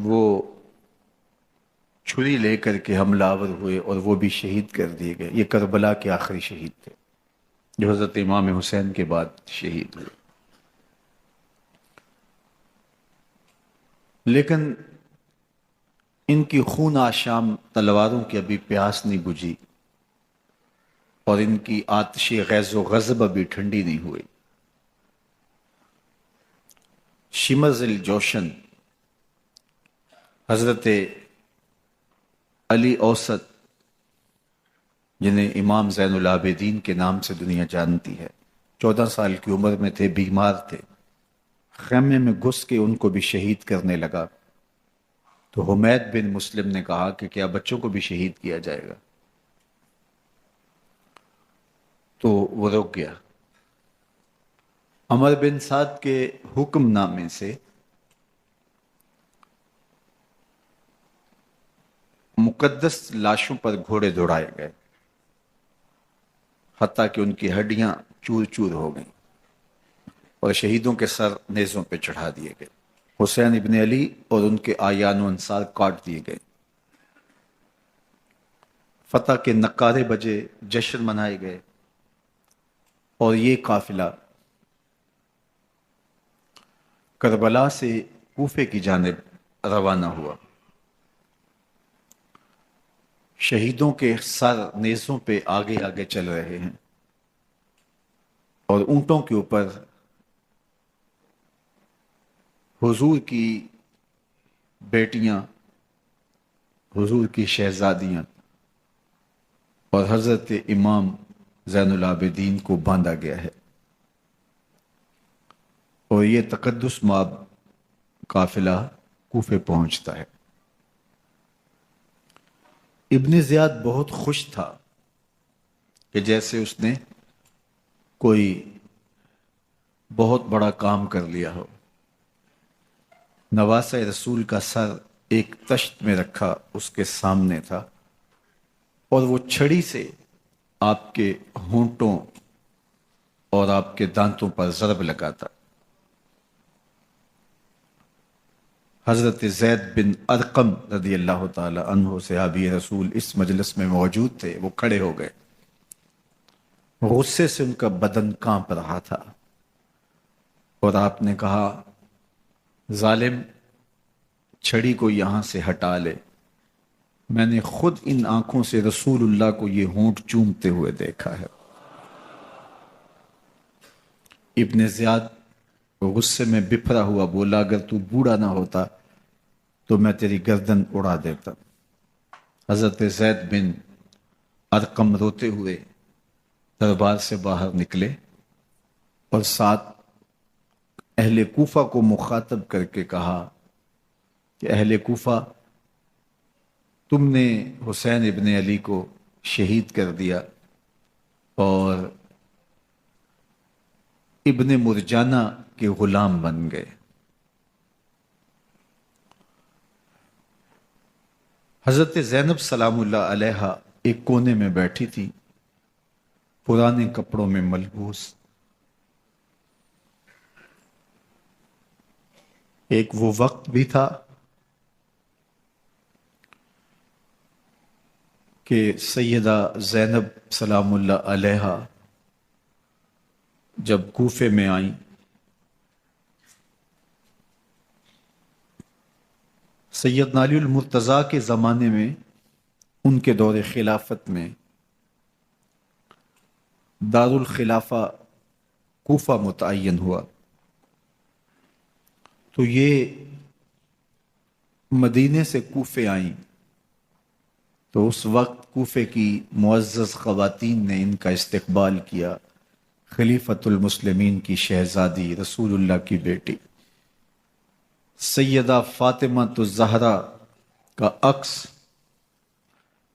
وہ چھری لے کر کے حملہ آور ہوئے اور وہ بھی شہید کر دیے گئے۔ یہ کربلا کے آخری شہید تھے جو حضرت امام حسین کے بعد شہید ہوئے۔ لیکن ان کی خون آشام تلواروں کی ابھی پیاس نہیں بجھی اور ان کی آتش غیظ و غضب ابھی ٹھنڈی نہیں ہوئی۔ شمز الجوشن حضرت علی اوسط، جنہیں امام زین العابدین کے نام سے دنیا جانتی ہے، 14 سال کی عمر میں تھے، بیمار تھے، خیمے میں گھس کے ان کو بھی شہید کرنے لگا تو حمید بن مسلم نے کہا کہ کیا بچوں کو بھی شہید کیا جائے گا؟ تو وہ رک گیا۔ عمر بن سعد کے حکم نامے سے مقدس لاشوں پر گھوڑے دوڑائے گئے حتیٰ کہ ان کی ہڈیاں چور چور ہو گئیں اور شہیدوں کے سر نیزوں پہ چڑھا دیے گئے۔ حسین ابن علی اور ان کے آیان و انصار کاٹ دیے گئے۔ فتح کے نعرے بجے، جشن منائے گئے اور یہ قافلہ کربلا سے کوفے کی جانب روانہ ہوا۔ شہیدوں کے سر نیزوں پہ آگے آگے چل رہے ہیں اور اونٹوں کے اوپر حضور کی بیٹیاں، حضور کی شہزادیاں اور حضرت امام زین العابدین کو باندھا گیا ہے، اور یہ تقدس مآب قافلہ کوفے پہنچتا ہے۔ ابن زیاد بہت خوش تھا کہ جیسے اس نے کوئی بہت بڑا کام کر لیا ہو۔ نواسہ رسول کا سر ایک تشت میں رکھا اس کے سامنے تھا اور وہ چھڑی سے آپ کے ہونٹوں اور آپ کے دانتوں پر ضرب لگاتا۔ حضرت زید بن ارقم رضی اللہ تعالی عنہ صحابی رسول اس مجلس میں موجود تھے، وہ کھڑے ہو گئے۔ غصے سے ان کا بدن کانپ رہا تھا اور آپ نے کہا، ظالم، چھڑی کو یہاں سے ہٹا لے، میں نے خود ان آنکھوں سے رسول اللہ کو یہ ہونٹ چومتے ہوئے دیکھا ہے۔ ابن زیاد غصے میں بپھرا ہوا بولا، اگر تو بوڑھا نہ ہوتا تو میں تیری گردن اڑا دیتا۔ حضرت زید بن ارقم روتے ہوئے دربار سے باہر نکلے اور ساتھ اہل کوفہ کو مخاطب کر کے کہا کہ اہل کوفہ، تم نے حسین ابن علی کو شہید کر دیا اور ابن مرجانہ کے غلام بن گئے۔ حضرت زینب سلام اللہ علیہا ایک کونے میں بیٹھی تھی، پرانے کپڑوں میں ملبوس۔ ایک وہ وقت بھی تھا کہ سیدہ زینب سلام اللہ علیہا جب کوفے میں آئیں، سیدنا علی المرتضیٰ کے زمانے میں ان کے دور خلافت میں دارالخلافہ کوفہ متعین ہوا، تو یہ مدینے سے کوفے آئیں تو اس وقت کوفے کی معزز خواتین نے ان کا استقبال کیا۔ خلیفۃ المسلمین کی شہزادی، رسول اللہ کی بیٹی سیدہ فاطمہ الزہرا کا عکس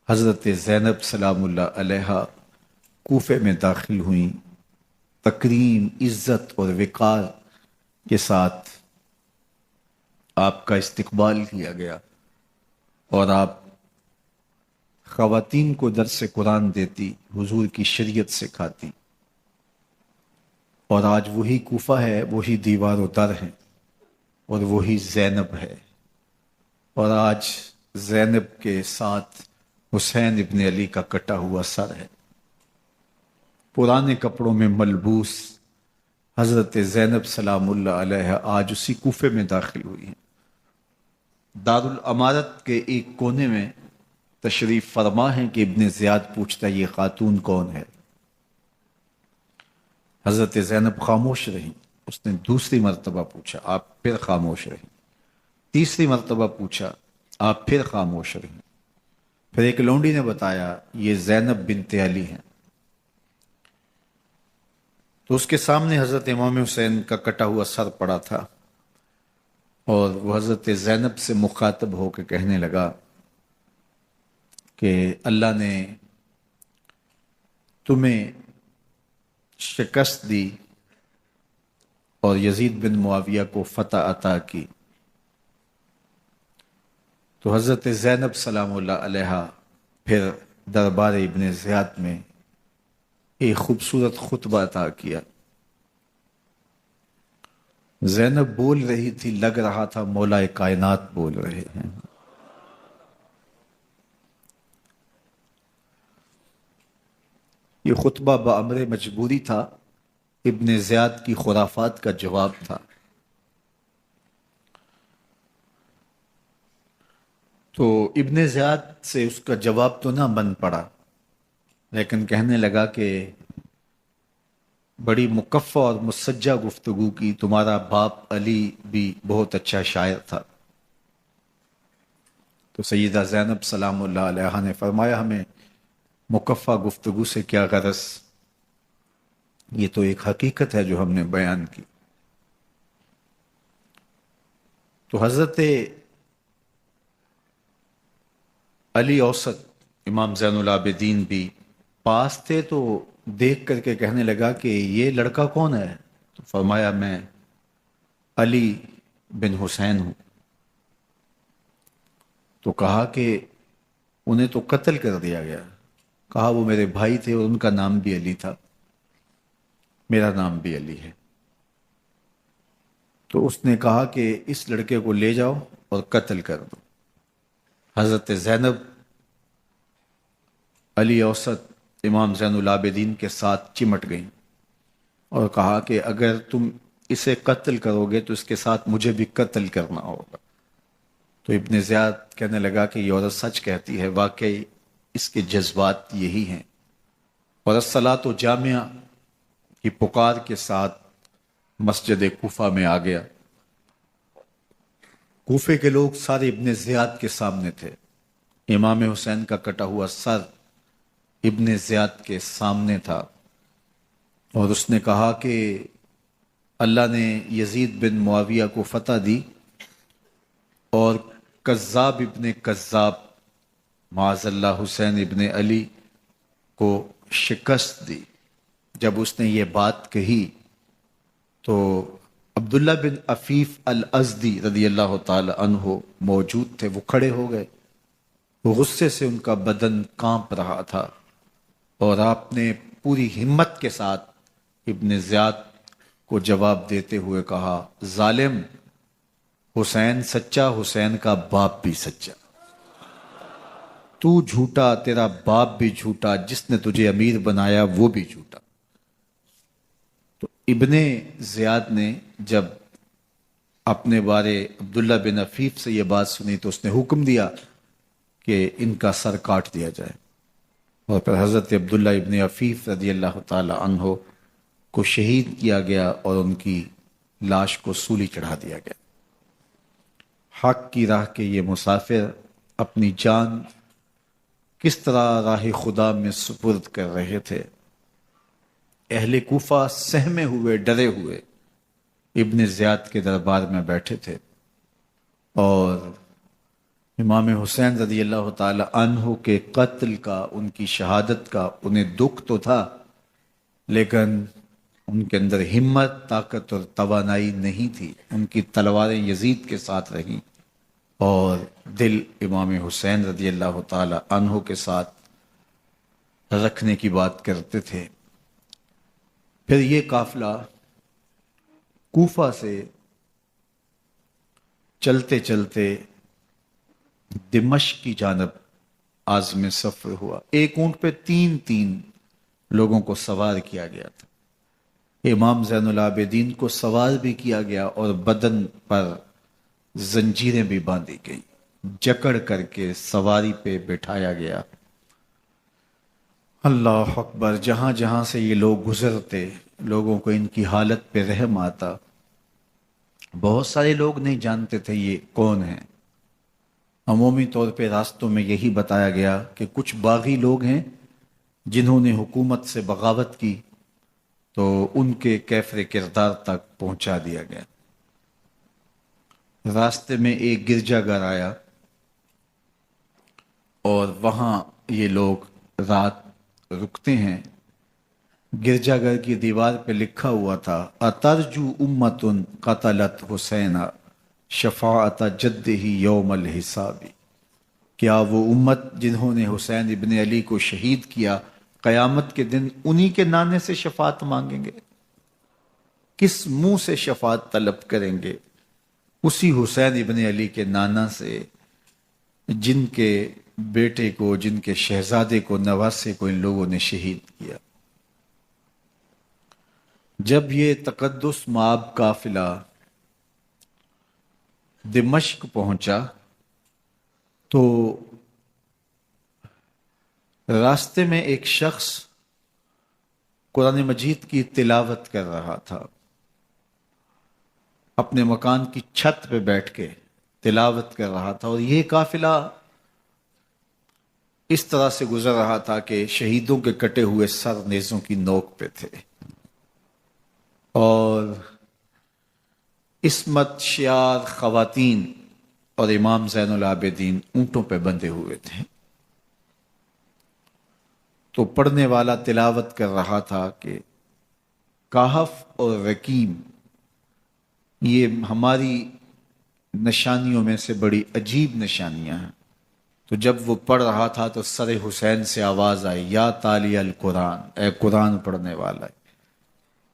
حضرت زینب سلام اللہ علیہا کوفے میں داخل ہوئیں، تکریم، عزت اور وقار کے ساتھ آپ کا استقبال کیا گیا اور آپ خواتین کو درس قرآن دیتی، حضور کی شریعت سکھاتی، اور آج وہی کوفہ ہے، وہی دیوار و در ہے اور وہی زینب ہے۔ اور آج زینب کے ساتھ حسین ابن علی کا کٹا ہوا سر ہے۔ پرانے کپڑوں میں ملبوس حضرت زینب سلام اللہ علیہ آج اسی کوفے میں داخل ہوئی ہیں۔ دارالامارت کے ایک کونے میں تشریف فرما ہے کہ ابن زیاد پوچھتا ہے یہ خاتون کون ہے؟ حضرت زینب خاموش رہی۔ اس نے دوسری مرتبہ پوچھا، آپ پھر خاموش رہی۔ تیسری مرتبہ پوچھا، آپ پھر خاموش رہی۔ پھر ایک لونڈی نے بتایا یہ زینب بنت علی ہیں۔ تو اس کے سامنے حضرت امام حسین کا کٹا ہوا سر پڑا تھا، اور وہ حضرت زینب سے مخاطب ہو کے کہنے لگا کہ اللہ نے تمہیں شکست دی اور یزید بن معاویہ کو فتح عطا کی۔ تو حضرت زینب سلام اللہ علیہ پھر دربار ابن زیاد میں ایک خوبصورت خطبہ عطا کیا۔ زینب بول رہی تھی، لگ رہا تھا مولا کائنات بول رہے ہیں۔ یہ خطبہ بامر مجبوری تھا، ابن زیاد کی خرافات کا جواب تھا۔ تو ابن زیاد سے اس کا جواب تو نہ بن پڑا، لیکن کہنے لگا کہ بڑی مکفہ اور مسجع گفتگو کی، تمہارا باپ علی بھی بہت اچھا شاعر تھا۔ تو سیدہ زینب سلام اللہ علیہ نے فرمایا ہمیں مکفہ گفتگو سے کیا غرض، یہ تو ایک حقیقت ہے جو ہم نے بیان کی۔ تو حضرت علی اوسط امام زین العابدین بھی پاس تھے، تو دیکھ کر کے کہنے لگا کہ یہ لڑکا کون ہے؟ تو فرمایا میں علی بن حسین ہوں۔ تو کہا کہ انہیں تو قتل کر دیا گیا۔ کہا وہ میرے بھائی تھے اور ان کا نام بھی علی تھا، میرا نام بھی علی ہے۔ تو اس نے کہا کہ اس لڑکے کو لے جاؤ اور قتل کر دو۔ حضرت زینب علی اوسط امام زین العابدین کے ساتھ چمٹ گئیں اور کہا کہ اگر تم اسے قتل کرو گے تو اس کے ساتھ مجھے بھی قتل کرنا ہوگا۔ تو ابن زیاد کہنے لگا کہ یہ عورت سچ کہتی ہے، واقعی اس کے جذبات یہی ہیں۔ اور الصلاۃ جامعہ کی پکار کے ساتھ مسجد کوفہ میں آ گیا۔ کوفے کے لوگ سارے ابن زیاد کے سامنے تھے۔ امام حسین کا کٹا ہوا سر ابن زیاد کے سامنے تھا، اور اس نے کہا کہ اللہ نے یزید بن معاویہ کو فتح دی اور کذاب ابن کذاب معاذ اللہ حسین ابن علی کو شکست دی۔ جب اس نے یہ بات کہی تو عبداللہ بن عفیف الازدی رضی اللہ تعالی عنہ موجود تھے، وہ کھڑے ہو گئے۔ وہ غصے سے ان کا بدن کانپ رہا تھا، اور آپ نے پوری ہمت کے ساتھ ابن زیاد کو جواب دیتے ہوئے کہا، ظالم، حسین سچا، حسین کا باپ بھی سچا، تو جھوٹا، تیرا باپ بھی جھوٹا، جس نے تجھے امیر بنایا وہ بھی جھوٹا۔ تو ابن زیاد نے جب اپنے بارے عبداللہ بن عفیف سے یہ بات سنی تو اس نے حکم دیا کہ ان کا سر کاٹ دیا جائے، اور پھر حضرت عبداللہ ابن عفیف رضی اللہ تعالی عنہ کو شہید کیا گیا اور ان کی لاش کو سولی چڑھا دیا گیا۔ حق کی راہ کے یہ مسافر اپنی جان کس طرح راہ خدا میں سپرد کر رہے تھے۔ اہل کوفہ سہمے ہوئے، ڈرے ہوئے ابن زیاد کے دربار میں بیٹھے تھے، اور امام حسین رضی اللہ تعالی عنہ کے قتل کا، ان کی شہادت کا انہیں دکھ تو تھا، لیکن ان کے اندر ہمت، طاقت اور توانائی نہیں تھی۔ ان کی تلواریں یزید کے ساتھ رہیں اور دل امام حسین رضی اللہ تعالی عنہ کے ساتھ رکھنے کی بات کرتے تھے۔ پھر یہ قافلہ کوفہ سے چلتے چلتے دمشق کی جانب عازم سفر ہوا. ایک اونٹ پہ 3 لوگوں کو سوار کیا گیا تھا. امام زین العابدین کو سوار بھی کیا گیا اور بدن پر زنجیریں بھی باندھی گئی، جکڑ کر کے سواری پہ بٹھایا گیا. اللہ اکبر. جہاں جہاں سے یہ لوگ گزرتے لوگوں کو ان کی حالت پہ رحم آتا. بہت سارے لوگ نہیں جانتے تھے یہ کون ہیں. عمومی طور پہ راستوں میں یہی بتایا گیا کہ کچھ باغی لوگ ہیں جنہوں نے حکومت سے بغاوت کی، تو ان کے کیفر کردار تک پہنچا دیا گیا. راستے میں ایک گرجا گھر آیا اور وہاں یہ لوگ رات رکتے ہیں. گرجا گھر کی دیوار پہ لکھا ہوا تھا اترجو امت قتلت حسین شفاعت جد ہی یوم الحساب. کیا وہ امت جنہوں نے حسین ابن علی کو شہید کیا قیامت کے دن انہی کے نانے سے شفاعت مانگیں گے؟ کس منہ سے شفاعت طلب کریں گے؟ اسی حسین ابن علی کے نانا سے جن کے بیٹے کو، جن کے شہزادے کو، نواسے کو ان لوگوں نے شہید کیا. جب یہ تقدس مآب قافلہ دمشق پہنچا تو راستے میں ایک شخص قرآن مجید کی تلاوت کر رہا تھا. اپنے مکان کی چھت پہ بیٹھ کے تلاوت کر رہا تھا، اور یہ قافلہ اس طرح سے گزر رہا تھا کہ شہیدوں کے کٹے ہوئے سر نیزوں کی نوک پہ تھے، اور عصمت شیار خواتین اور امام زین العابدین اونٹوں پہ بندھے ہوئے تھے. تو پڑھنے والا تلاوت کر رہا تھا کہ کہف اور رقیم یہ ہماری نشانیوں میں سے بڑی عجیب نشانیاں ہیں. تو جب وہ پڑھ رہا تھا تو سر حسین سے آواز آئی یا تالی القرآن، اے قرآن پڑھنے والا،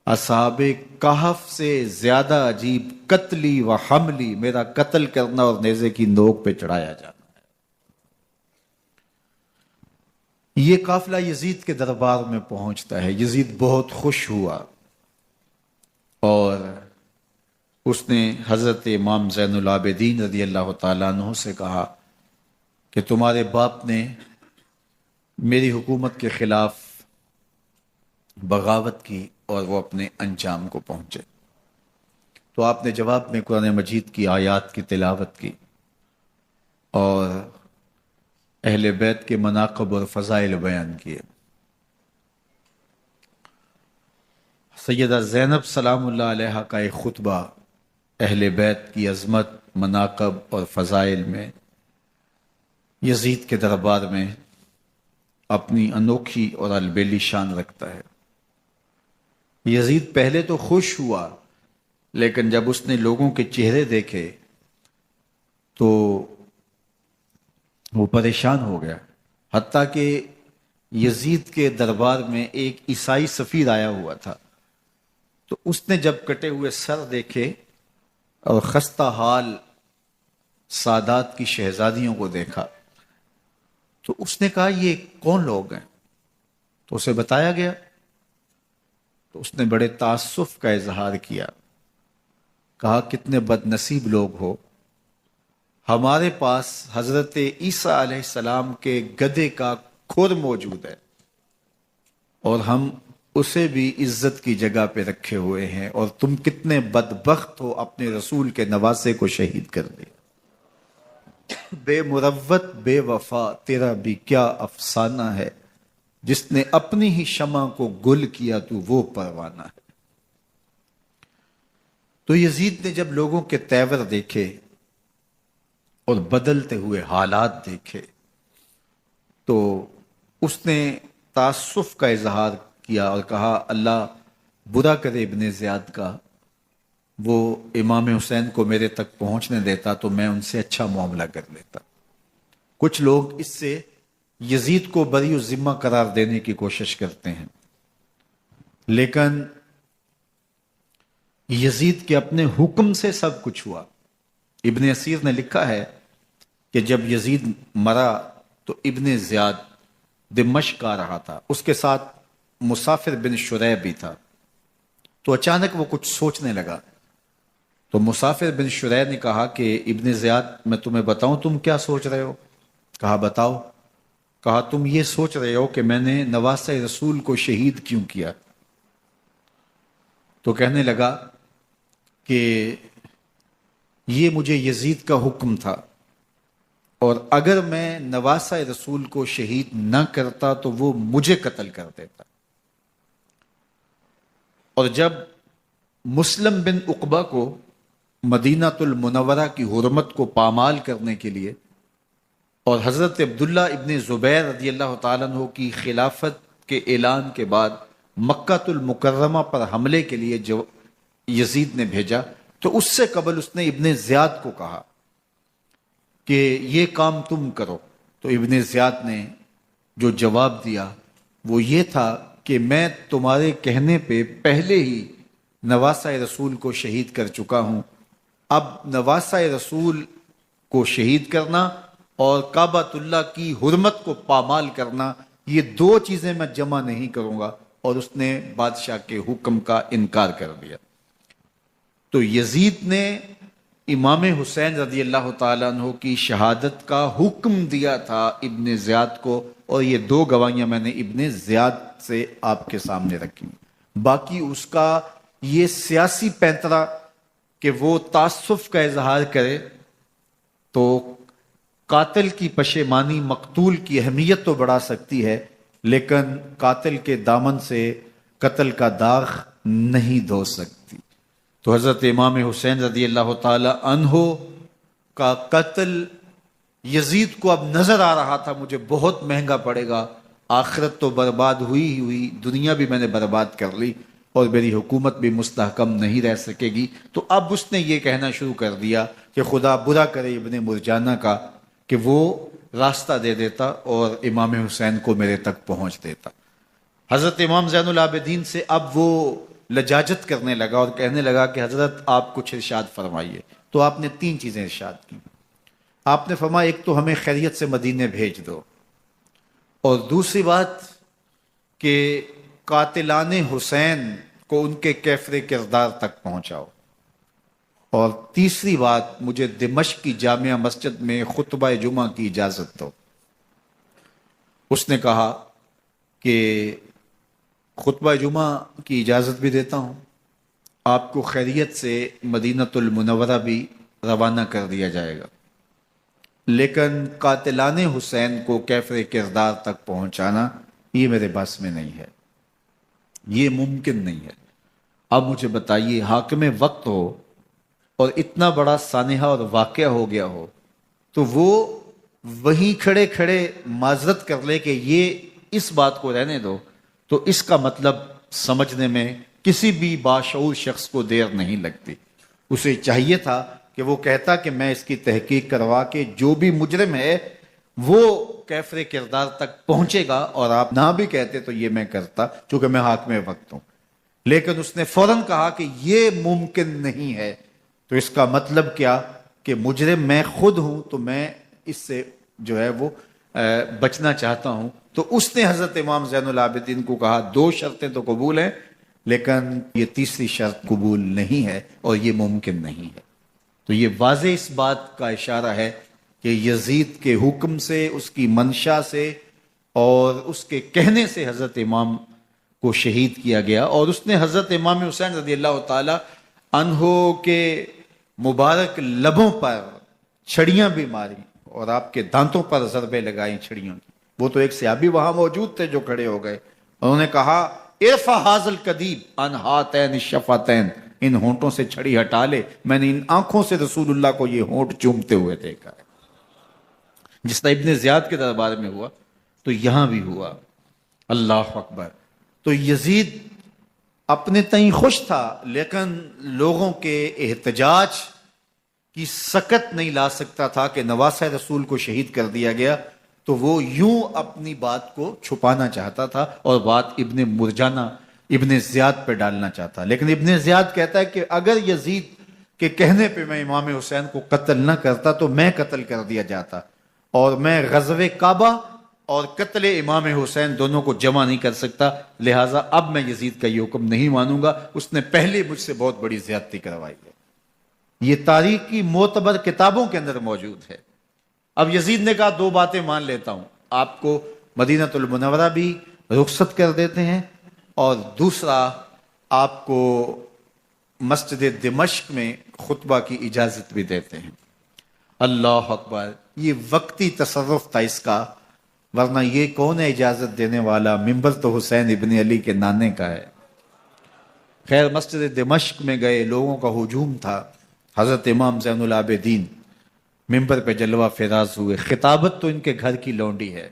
اصحاب کہف سے زیادہ عجیب قتلی و حملی، میرا قتل کرنا اور نیزے کی نوک پہ چڑھایا جانا ہے. یہ قافلہ یزید کے دربار میں پہنچتا ہے. یزید بہت خوش ہوا اور اس نے حضرت امام زین العابدین رضی اللہ تعالیٰ عنہ سے کہا کہ تمہارے باپ نے میری حکومت کے خلاف بغاوت کی اور وہ اپنے انجام کو پہنچے. تو آپ نے جواب میں قرآن مجید کی آیات کی تلاوت کی اور اہل بیت کے مناقب اور فضائل بیان کیے. سیدہ زینب سلام اللہ علیہ کا ایک خطبہ اہل بیت کی عظمت، مناقب اور فضائل میں یزید کے دربار میں اپنی انوکھی اور البیلی شان رکھتا ہے. یزید پہلے تو خوش ہوا، لیکن جب اس نے لوگوں کے چہرے دیکھے تو وہ پریشان ہو گیا. حتیٰ کہ یزید کے دربار میں ایک عیسائی سفیر آیا ہوا تھا، تو اس نے جب کٹے ہوئے سر دیکھے اور خستہ حال سادات کی شہزادیوں کو دیکھا تو اس نے کہا یہ کون لوگ ہیں؟ تو اسے بتایا گیا. تو اس نے بڑے تاسف کا اظہار کیا، کہا کتنے بد نصیب لوگ ہو، ہمارے پاس حضرت عیسیٰ علیہ السلام کے گدھے کا کھر موجود ہے اور ہم اسے بھی عزت کی جگہ پہ رکھے ہوئے ہیں، اور تم کتنے بدبخت ہو اپنے رسول کے نواسے کو شہید کر دیا. بے مروت بے وفا تیرا بھی کیا افسانہ ہے، جس نے اپنی ہی شمع کو گل کیا تو وہ پروانہ ہے. تو یزید نے جب لوگوں کے تیور دیکھے اور بدلتے ہوئے حالات دیکھے تو اس نے تعصف کا اظہار کیا اور کہا اللہ برا کرے ابن زیاد کا، وہ امام حسین کو میرے تک پہنچنے دیتا تو میں ان سے اچھا معاملہ کر لیتا. کچھ لوگ اس سے یزید کو بری و ذمہ قرار دینے کی کوشش کرتے ہیں، لیکن یزید کے اپنے حکم سے سب کچھ ہوا. ابن اسیر نے لکھا ہے کہ جب یزید مرا تو ابن زیاد دمشق آ رہا تھا، اس کے ساتھ مسافر بن شریح بھی تھا، تو اچانک وہ کچھ سوچنے لگا. تو مسافر بن شریح نے کہا کہ ابن زیاد میں تمہیں بتاؤں تم کیا سوچ رہے ہو؟ کہا بتاؤ. کہا تم یہ سوچ رہے ہو کہ میں نے نواسہ رسول کو شہید کیوں کیا؟ تو کہنے لگا کہ یہ مجھے یزید کا حکم تھا، اور اگر میں نواسہ رسول کو شہید نہ کرتا تو وہ مجھے قتل کر دیتا. اور جب مسلم بن عقبہ کو مدینہ المنورہ کی حرمت کو پامال کرنے کے لیے اور حضرت عبداللہ ابن زبیر رضی اللہ تعالیٰ عنہ کی خلافت کے اعلان کے بعد مکہ المکرمہ پر حملے کے لیے جو یزید نے بھیجا، تو اس سے قبل اس نے ابن زیاد کو کہا کہ یہ کام تم کرو. تو ابن زیاد نے جو جواب دیا وہ یہ تھا کہ میں تمہارے کہنے پہ پہلے ہی نواسہ رسول کو شہید کر چکا ہوں، اب نواسہ رسول کو شہید کرنا اور کعبۃ اللہ کی حرمت کو پامال کرنا، یہ دو چیزیں میں جمع نہیں کروں گا. اور اس نے بادشاہ کے حکم کا انکار کر دیا. تو یزید نے امام حسین رضی اللہ تعالیٰ عنہ کی شہادت کا حکم دیا تھا ابن زیاد کو، اور یہ دو گواہیاں میں نے ابن زیاد سے آپ کے سامنے رکھی. باقی اس کا یہ سیاسی پینترا کہ وہ تعصب کا اظہار کرے، تو قاتل کی پشیمانی مقتول کی اہمیت تو بڑھا سکتی ہے، لیکن قاتل کے دامن سے قتل کا داغ نہیں دھو سکتی. تو حضرت امام حسین رضی اللہ تعالی عنہ کا قتل یزید کو اب نظر آ رہا تھا مجھے بہت مہنگا پڑے گا، آخرت تو برباد ہوئی ہی ہوئی، دنیا بھی میں نے برباد کر لی اور میری حکومت بھی مستحکم نہیں رہ سکے گی. تو اب اس نے یہ کہنا شروع کر دیا کہ خدا برا کرے ابن مرجانہ کا کہ وہ راستہ دے دیتا اور امام حسین کو میرے تک پہنچ دیتا. حضرت امام زین العابدین سے اب وہ لجاجت کرنے لگا اور کہنے لگا کہ حضرت آپ کچھ ارشاد فرمائیے. تو آپ نے تین چیزیں ارشاد کی. آپ نے فرمایا ایک تو ہمیں خیریت سے مدینے بھیج دو، اور دوسری بات کہ قاتلان حسین کو ان کے کیفر کردار تک پہنچاؤ، اور تیسری بات مجھے دمشق کی جامعہ مسجد میں خطبہ جمعہ کی اجازت دو. اس نے کہا کہ خطبہ جمعہ کی اجازت بھی دیتا ہوں، آپ کو خیریت سے مدینہ المنورہ بھی روانہ کر دیا جائے گا، لیکن قاتلان حسین کو کیفر کردار تک پہنچانا یہ میرے بس میں نہیں ہے، یہ ممکن نہیں ہے. اب مجھے بتائیے حاکم وقت ہو اور اتنا بڑا سانحہ اور واقعہ ہو گیا ہو تو وہ وہیں کھڑے کھڑے معذرت کر لے کہ یہ اس بات کو رہنے دو، تو اس کا مطلب سمجھنے میں کسی بھی باشعور شخص کو دیر نہیں لگتی. اسے چاہیے تھا کہ وہ کہتا کہ میں اس کی تحقیق کروا کے جو بھی مجرم ہے وہ کیفر کردار تک پہنچے گا، اور آپ نہ بھی کہتے تو یہ میں کرتا چونکہ میں حاکم وقت ہوں. لیکن اس نے فوراً کہا کہ یہ ممکن نہیں ہے. تو اس کا مطلب کیا کہ مجرم میں خود ہوں، تو میں اس سے جو ہے وہ بچنا چاہتا ہوں. تو اس نے حضرت امام زین العابدین کو کہا دو شرطیں تو قبول ہیں، لیکن یہ تیسری شرط قبول نہیں ہے اور یہ ممکن نہیں ہے. تو یہ واضح اس بات کا اشارہ ہے کہ یزید کے حکم سے، اس کی منشا سے اور اس کے کہنے سے حضرت امام کو شہید کیا گیا. اور اس نے حضرت امام حسین رضی اللہ تعالی عنہ کے مبارک لبوں پر چھڑیاں بھی ماری اور آپ کے دانتوں پر ضربیں لگائیں چھڑیوں کی. وہ تو ایک صحابی وہاں موجود تھے جو کھڑے ہو گئے، انہوں نے کہا ارفع ھذا القدیب عن ھاتین الشفتین، ان ہونٹوں سے چھڑی ہٹا لے، میں نے ان آنکھوں سے رسول اللہ کو یہ ہونٹ چومتے ہوئے دیکھا ہے. جس طرح ابن زیاد کے دربار میں ہوا تو یہاں بھی ہوا. اللہ اکبر. تو یزید اپنے تئیں خوش تھا، لیکن لوگوں کے احتجاج کی سکت نہیں لا سکتا تھا کہ نواسہ رسول کو شہید کر دیا گیا. تو وہ یوں اپنی بات کو چھپانا چاہتا تھا اور بات ابن مرجانہ ابن زیاد پہ ڈالنا چاہتا. لیکن ابن زیاد کہتا ہے کہ اگر یزید کہ کہنے پہ میں امام حسین کو قتل نہ کرتا تو میں قتل کر دیا جاتا، اور میں غزوہ کعبہ اور قتل امام حسین دونوں کو جمع نہیں کر سکتا، لہٰذا اب میں یزید کا یہ حکم نہیں مانوں گا، اس نے پہلے مجھ سے بہت بڑی زیادتی کروائی ہے۔ یہ تاریخ کی معتبر کتابوں کے اندر موجود ہے۔ اب یزید نے کہا دو باتیں مان لیتا ہوں، آپ کو مدینہ المنورہ بھی رخصت کر دیتے ہیں، اور دوسرا آپ کو مسجد دمشق میں خطبہ کی اجازت بھی دیتے ہیں۔ اللہ اکبر، یہ وقتی تصرف تھا اس کا، ورنہ یہ کون ہے اجازت دینے والا؟ ممبر تو حسین ابن علی کے نانے کا ہے۔ خیر، مسجد دمشق میں گئے، لوگوں کا ہجوم تھا، حضرت امام زین العابدین ممبر پہ جلوہ فراز ہوئے، خطابت تو ان کے گھر کی لونڈی ہے،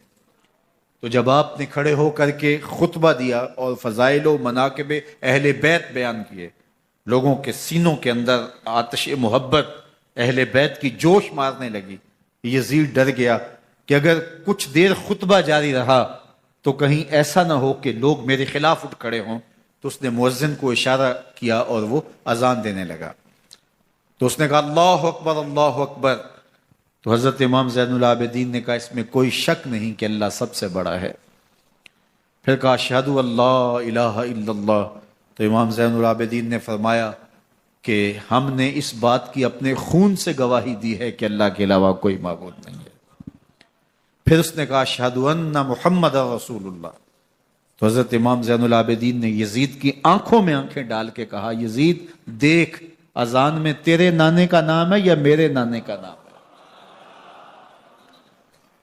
تو جب آپ نے کھڑے ہو کر کے خطبہ دیا اور فضائل و مناقب اہل بیت بیان کیے، لوگوں کے سینوں کے اندر آتش محبت اہل بیت کی جوش مارنے لگی۔ یزید ڈر گیا کہ اگر کچھ دیر خطبہ جاری رہا تو کہیں ایسا نہ ہو کہ لوگ میرے خلاف اٹھ کھڑے ہوں، تو اس نے مؤذن کو اشارہ کیا اور وہ اذان دینے لگا، تو اس نے کہا اللہ اکبر اللہ اکبر، تو حضرت امام زین العابدین نے کہا اس میں کوئی شک نہیں کہ اللہ سب سے بڑا ہے۔ پھر کہا اشہد اللہ الہ الا اللہ، تو امام زین العابدین نے فرمایا کہ ہم نے اس بات کی اپنے خون سے گواہی دی ہے کہ اللہ کے علاوہ کوئی معبود نہیں ہے۔ پھر اس نے کہا اشہد ان محمد رسول اللہ، تو حضرت امام زین العابدین نے یزید کی آنکھوں میں آنکھیں ڈال کے کہا یزید دیکھ، اذان میں تیرے نانے کا نام ہے یا میرے نانے کا نام ہے؟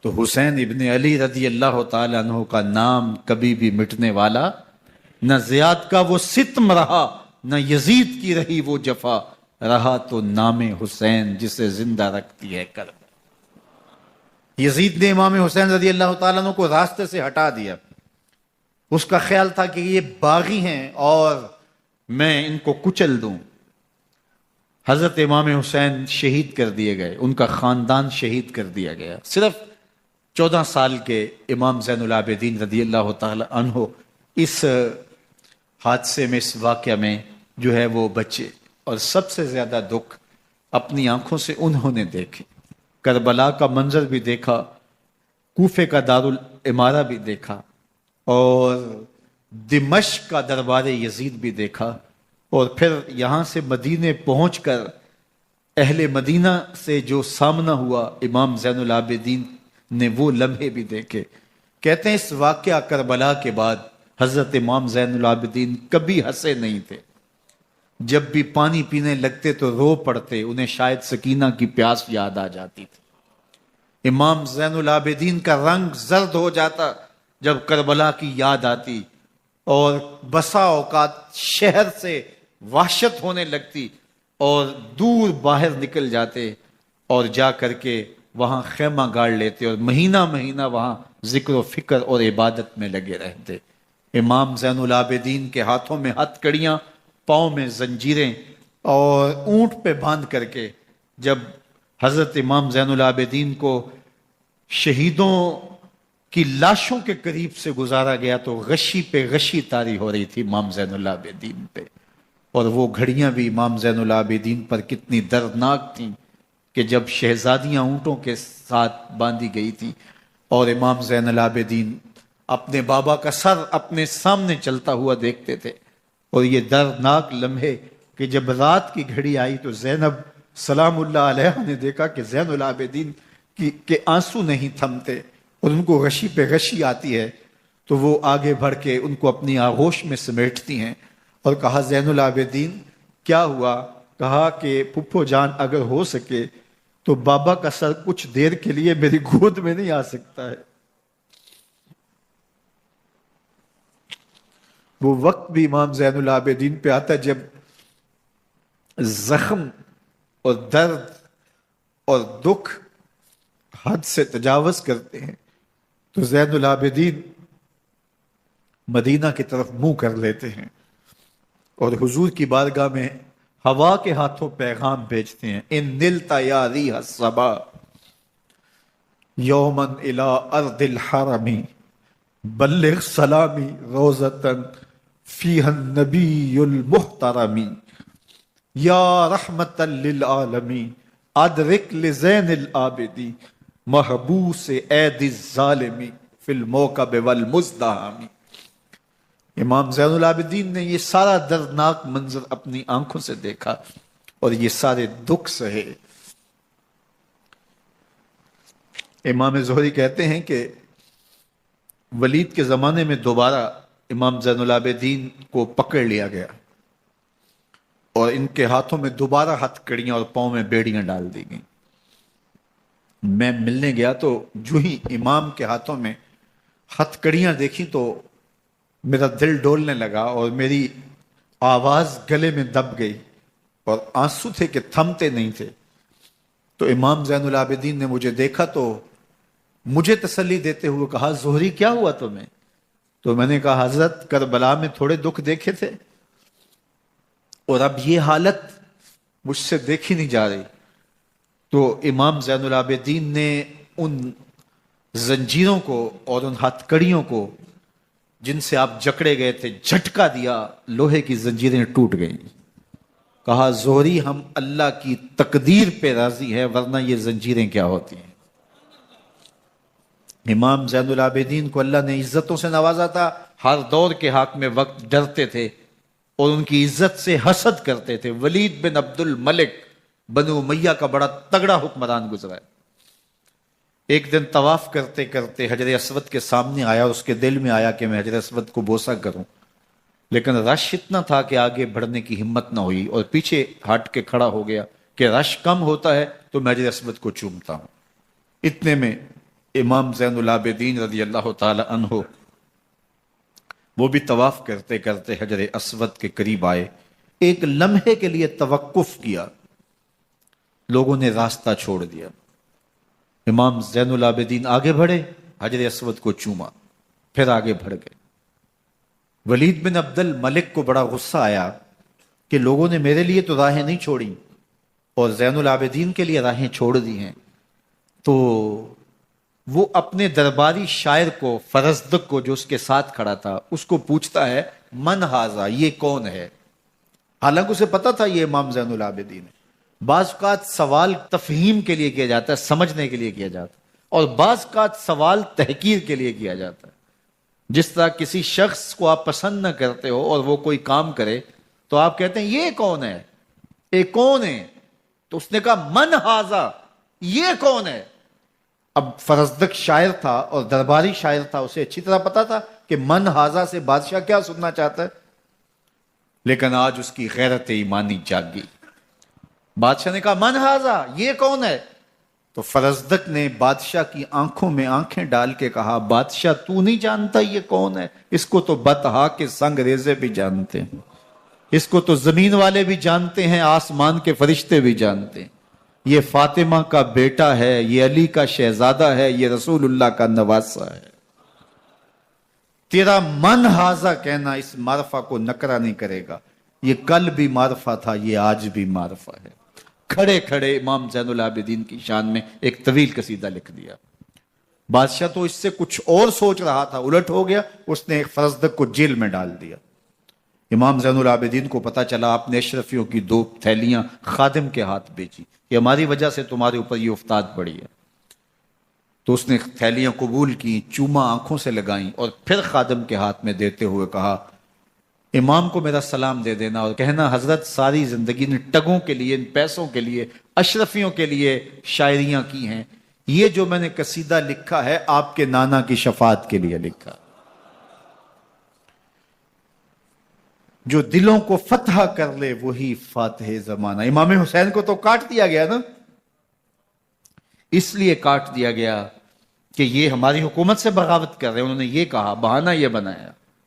تو حسین ابن علی رضی اللہ تعالیٰ عنہ کا نام کبھی بھی مٹنے والا نہ، زیاد کا وہ ستم رہا نہ یزید کی رہی وہ جفا، رہا تو نام حسین جسے زندہ رکھتی ہے کرب۔ یزید نے امام حسین رضی اللہ تعالیٰ عنہ کو راستے سے ہٹا دیا، اس کا خیال تھا کہ یہ باغی ہیں اور میں ان کو کچل دوں۔ حضرت امام حسین شہید کر دیے گئے، ان کا خاندان شہید کر دیا گیا۔ صرف 14 سال کے امام زین العابدین رضی اللہ تعالی عنہ اس حادثے میں، اس واقعہ میں جو ہے وہ بچے، اور سب سے زیادہ دکھ اپنی آنکھوں سے انہوں نے دیکھے، کربلا کا منظر بھی دیکھا، کوفے کا دارالعمارہ بھی دیکھا، اور دمشق کا دربار یزید بھی دیکھا، اور پھر یہاں سے مدینے پہنچ کر اہل مدینہ سے جو سامنا ہوا امام زین العابدین نے وہ لمحے بھی دیکھے۔ کہتے ہیں اس واقعہ کربلا کے بعد حضرت امام زین العابدین کبھی ہنسے نہیں تھے، جب بھی پانی پینے لگتے تو رو پڑتے، انہیں شاید سکینہ کی پیاس یاد آ جاتی تھی۔ امام زین العابدین کا رنگ زرد ہو جاتا جب کربلا کی یاد آتی، اور بسا اوقات شہر سے وحشت ہونے لگتی اور دور باہر نکل جاتے اور جا کر کے وہاں خیمہ گاڑ لیتے اور مہینہ مہینہ وہاں ذکر و فکر اور عبادت میں لگے رہتے۔ امام زین العابدین کے ہاتھوں میں ہتھ کڑیاں، پاؤں میں زنجیریں، اور اونٹ پہ باندھ کر کے جب حضرت امام زین العابدین کو شہیدوں کی لاشوں کے قریب سے گزارا گیا تو غشی پہ غشی طاری ہو رہی تھی امام زین العابدین پہ، اور وہ گھڑیاں بھی امام زین العابدین پر کتنی دردناک تھیں کہ جب شہزادیاں اونٹوں کے ساتھ باندھی گئی تھی اور امام زین العابدین اپنے بابا کا سر اپنے سامنے چلتا ہوا دیکھتے تھے، اور یہ دردناک لمحے کہ جب رات کی گھڑی آئی تو زینب سلام اللہ علیہ نے دیکھا کہ زین العابدین کے آنسو نہیں تھمتے اور ان کو غشی پہ غشی آتی ہے، تو وہ آگے بڑھ کے ان کو اپنی آغوش میں سمیٹتی ہیں اور کہا زین العابدین کیا ہوا؟ کہا کہ پھپھو جان اگر ہو سکے تو بابا کا سر کچھ دیر کے لیے میری گود میں نہیں آ سکتا ہے۔ وہ وقت بھی امام زین العابدین پہ آتا ہے جب زخم اور درد اور دکھ حد سے تجاوز کرتے ہیں تو زین العابدین مدینہ کی طرف منہ کر لیتے ہیں اور حضور کی بارگاہ میں ہوا کے ہاتھوں پیغام بھیجتے ہیں، ان نلتا یا ریح الصبا یومن الی ارض الحرم بلغ سلامی روزتن فیہا النبی المحترمی۔ یا رحمت للعالمین ادرک لزین العابدی محبوس عید الظالمی فی الموکب والمزدحمی۔ امام زین العابدین نے یہ سارا دردناک منظر اپنی آنکھوں سے دیکھا اور یہ سارے دکھ سہے۔ امام زہری کہتے ہیں کہ ولید کے زمانے میں دوبارہ امام زین العابدین کو پکڑ لیا گیا اور ان کے ہاتھوں میں دوبارہ ہتھ کڑیاں اور پاؤں میں بیڑیاں ڈال دی گئیں۔ میں ملنے گیا تو جو ہی امام کے ہاتھوں میں ہتھ کڑیاں دیکھی تو میرا دل ڈولنے لگا اور میری آواز گلے میں دب گئی اور آنسو تھے کہ تھمتے نہیں تھے۔ تو امام زین العابدین نے مجھے دیکھا تو مجھے تسلی دیتے ہوئے کہا زہری کیا ہوا تمہیں؟ تو میں نے کہا حضرت کربلا میں تھوڑے دکھ دیکھے تھے اور اب یہ حالت مجھ سے دیکھی نہیں جا رہی۔ تو امام زین العابدین نے ان زنجیروں کو اور ان ہتھ کڑیوں کو جن سے آپ جکڑے گئے تھے جھٹکا دیا، لوہے کی زنجیریں ٹوٹ گئیں۔ کہا زہری ہم اللہ کی تقدیر پہ راضی ہے ورنہ یہ زنجیریں کیا ہوتی ہیں۔ امام زین العابدین کو اللہ نے عزتوں سے نوازا تھا، ہر دور کے حاکم وقت ڈرتے تھے اور ان کی عزت سے حسد کرتے تھے۔ ولید بن عبد الملک بنو امیہ کا بڑا تگڑا حکمران گزرا ہے۔ ایک دن طواف کرتے کرتے حجر اسود کے سامنے آیا اور اس کے دل میں آیا کہ میں حجر اسود کو بوسہ کروں، لیکن رش اتنا تھا کہ آگے بڑھنے کی ہمت نہ ہوئی اور پیچھے ہٹ کے کھڑا ہو گیا کہ رش کم ہوتا ہے تو میں حجر اسود کو چومتا ہوں۔ اتنے میں امام زین العابدین رضی اللہ تعالی عنہ وہ بھی طواف کرتے کرتے حجر اسود کے قریب آئے، ایک لمحے کے لیے توقف کیا، لوگوں نے راستہ چھوڑ دیا۔ امام زین العابدین آگے بڑھے، حجر اسود کو چوما، پھر آگے بڑھ گئے۔ ولید بن عبد الملک کو بڑا غصہ آیا کہ لوگوں نے میرے لیے تو راہیں نہیں چھوڑی اور زین العابدین کے لیے راہیں چھوڑ دی ہیں۔ تو وہ اپنے درباری شاعر کو، فرزدق کو جو اس کے ساتھ کھڑا تھا، اس کو پوچھتا ہے من ہاذا، یہ کون ہے؟ حالانکہ اسے پتا تھا یہ امام زین العابدین ہے۔ بعض اوقات سوال تفہیم کے لیے کیا جاتا ہے، سمجھنے کے لیے کیا جاتا ہے، اور بعض اوقات سوال تحقیر کے لیے کیا جاتا ہے۔ جس طرح کسی شخص کو آپ پسند نہ کرتے ہو اور وہ کوئی کام کرے تو آپ کہتے ہیں یہ کون ہے، یہ کون ہے؟ تو اس نے کہا من ہاذا، یہ کون ہے؟ اب فرزدق شاعر تھا اور درباری شاعر تھا، اسے اچھی طرح پتا تھا کہ من ہاذا سے بادشاہ کیا سننا چاہتا ہے، لیکن آج اس کی غیرت ایمانی جاگ گئی۔ بادشاہ نے کہا من ہاذا، یہ کون ہے؟ تو فرزدق نے بادشاہ کی آنکھوں میں آنکھیں ڈال کے کہا بادشاہ تو نہیں جانتا یہ کون ہے؟ اس کو تو بطحا کے سنگ ریزے بھی جانتے ہیں، اس کو تو زمین والے بھی جانتے ہیں، آسمان کے فرشتے بھی جانتے ہیں۔ یہ فاطمہ کا بیٹا ہے، یہ علی کا شہزادہ ہے، یہ رسول اللہ کا نواسہ ہے۔ تیرا من ہاذا کہنا اس معرفہ کو نکرا نہیں کرے گا، یہ کل بھی معرفہ تھا، یہ آج بھی معرفہ ہے۔ کھڑے کھڑے امام زین العابدین کی شان میں ایک طویل قصیدہ لکھ دیا۔ بادشاہ تو اس سے کچھ اور سوچ رہا تھا، الٹ ہو گیا، اس نے ایک فرزدق کو جیل میں ڈال دیا۔ امام زین العابدین کو پتا چلا آپ نے اشرفیوں کی 2 تھیلیاں خادم کے ہاتھ بیچی، کہ ہماری وجہ سے تمہارے اوپر یہ افتاد پڑی ہے۔ تو اس نے تھیلیاں قبول کی، چوما آنکھوں سے لگائیں اور پھر خادم کے ہاتھ میں دیتے ہوئے کہا امام کو میرا سلام دے دینا اور کہنا حضرت ساری زندگی نے ٹگوں کے لیے، ان پیسوں کے لیے، اشرفیوں کے لیے شاعریاں کی ہیں، یہ جو میں نے قصیدہ لکھا ہے آپ کے نانا کی شفاعت کے لیے لکھا، جو دلوں کو فتح کر لے وہی فاتح زمانہ۔ امام حسین کو تو کاٹ دیا گیا نا، اس لیے کاٹ دیا گیا کہ یہ ہماری حکومت سے بغاوت کر رہے ہیں، انہوں نے یہ کہا، بہانہ یہ بنایا۔